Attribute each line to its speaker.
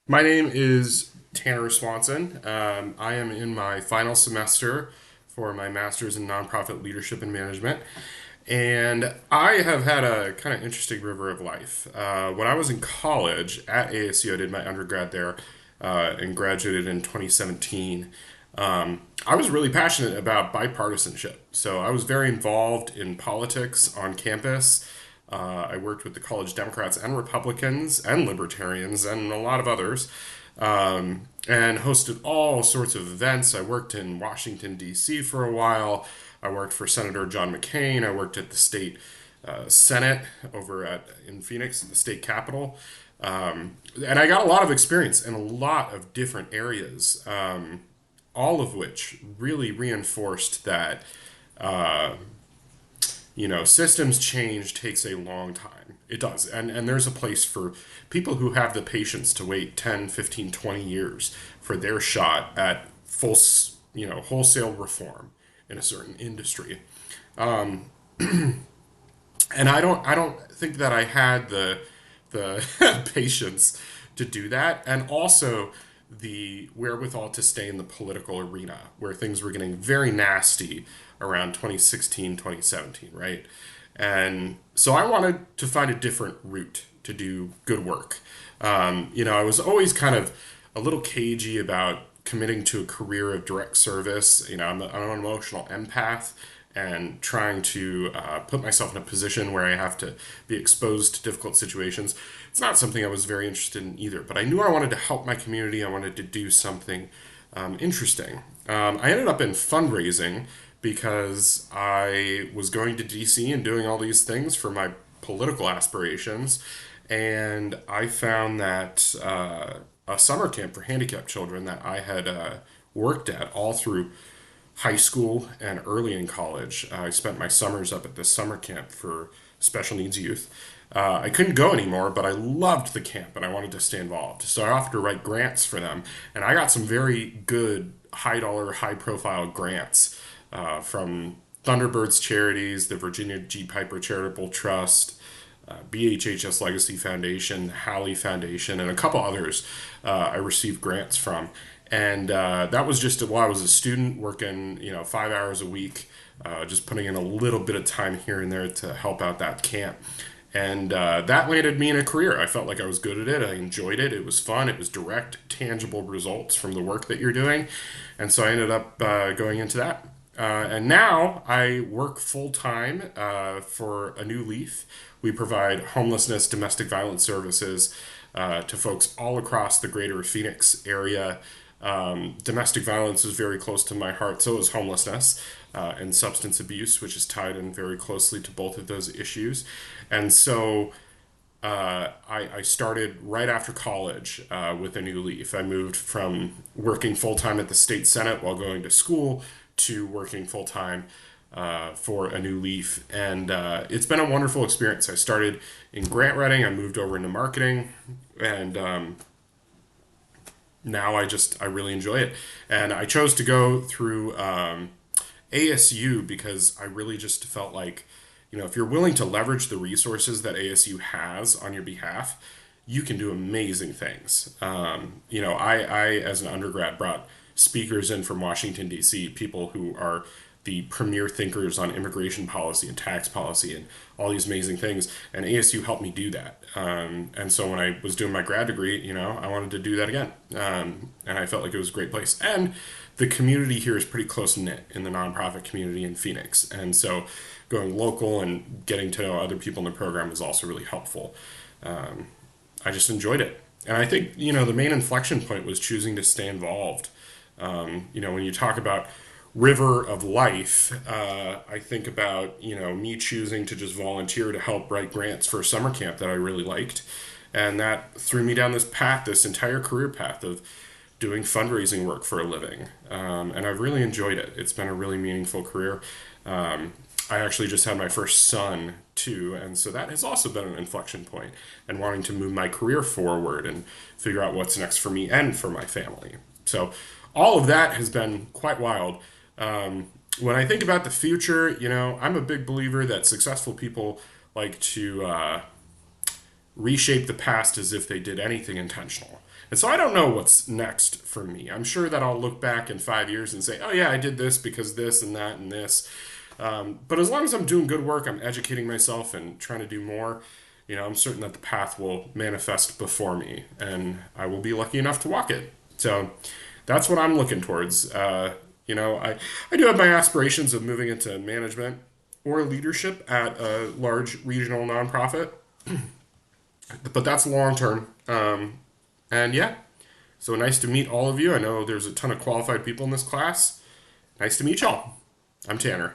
Speaker 1: My name is Tanner Swanson. I am in my final semester for my master's in nonprofit leadership and management. And I have had a kind of interesting river of life. When I was in college at ASU, I did my undergrad there and graduated in 2017. I was really passionate about bipartisanship. So I was very involved in politics on campus. I worked with the college Democrats and Republicans and Libertarians and a lot of others, and hosted all sorts of events. I worked in Washington, D.C. for a while. I worked for Senator John McCain. I worked at the state Senate in Phoenix, the state capitol. And I got a lot of experience in a lot of different areas, all of which really reinforced that systems change takes a long time. It does. And there's a place for people who have the patience to wait 10, 15, 20 years for their shot at wholesale reform in a certain industry. And I don't think that I had the patience to do that, and also the wherewithal to stay in the political arena where things were getting very nasty around 2016, 2017, right? And so I wanted to find a different route to do good work. I was always kind of a little cagey about committing to a career of direct service. I'm an emotional empath, and trying to put myself in a position where I have to be exposed to difficult situations. It's not something I was very interested in either, but I knew I wanted to help my community. I wanted to do something interesting. I ended up in fundraising because I was going to DC and doing all these things for my political aspirations. And I found that a summer camp for handicapped children that I had worked at all through high school and early in college. I spent my summers up at this summer camp for special needs youth. I couldn't go anymore, but I loved the camp and I wanted to stay involved. So I offered to write grants for them, and I got some very good, high dollar, high profile grants from Thunderbirds Charities, the Virginia G. Piper Charitable Trust, BHHS Legacy Foundation, Halley Foundation, and a couple others I received grants from. And that was just while I was a student working, 5 hours a week, just putting in a little bit of time here and there to help out that camp. And that landed me in a career. I felt like I was good at it. I enjoyed it. It was fun. It was direct, tangible results from the work that you're doing. And so I ended up going into that. And now I work full time for A New Leaf. We provide homelessness, domestic violence services to folks all across the greater Phoenix area. Domestic violence is very close to my heart, so is homelessness and substance abuse, which is tied in very closely to both of those issues. And so I started right after college with A New Leaf. I moved from working full time at the state senate while going to school to working full time for A New Leaf, and it's been a wonderful experience. I started in grant writing, I moved over into marketing, and now I really enjoy it. And I chose to go through ASU because I really just felt like, if you're willing to leverage the resources that ASU has on your behalf, you can do amazing things. I, as an undergrad, brought speakers in from Washington, D.C., people who are the premier thinkers on immigration policy and tax policy and all these amazing things. And ASU helped me do that. And so when I was doing my grad degree, I wanted to do that again. And I felt like it was a great place. And the community here is pretty close knit in the nonprofit community in Phoenix. And so going local and getting to know other people in the program was also really helpful. I just enjoyed it. And I think, the main inflection point was choosing to stay involved. When you talk about river of life, I think about, me choosing to just volunteer to help write grants for a summer camp that I really liked. And that threw me down this path, this entire career path of doing fundraising work for a living. And I've really enjoyed it. It's been a really meaningful career. I actually just had my first son too, and so that has also been an inflection point and wanting to move my career forward and figure out what's next for me and for my family. So all of that has been quite wild. When I think about the future, I'm a big believer that successful people like to reshape the past as if they did anything intentional. And so I don't know what's next for me. I'm sure that I'll look back in 5 years and say, oh, yeah, I did this because this and that and this. But as long as I'm doing good work, I'm educating myself and trying to do more, I'm certain that the path will manifest before me and I will be lucky enough to walk it. So that's what I'm looking towards. I do have my aspirations of moving into management or leadership at a large regional nonprofit, but that's long term. And yeah, so nice to meet all of you. I know there's a ton of qualified people in this class. Nice to meet y'all. I'm Tanner.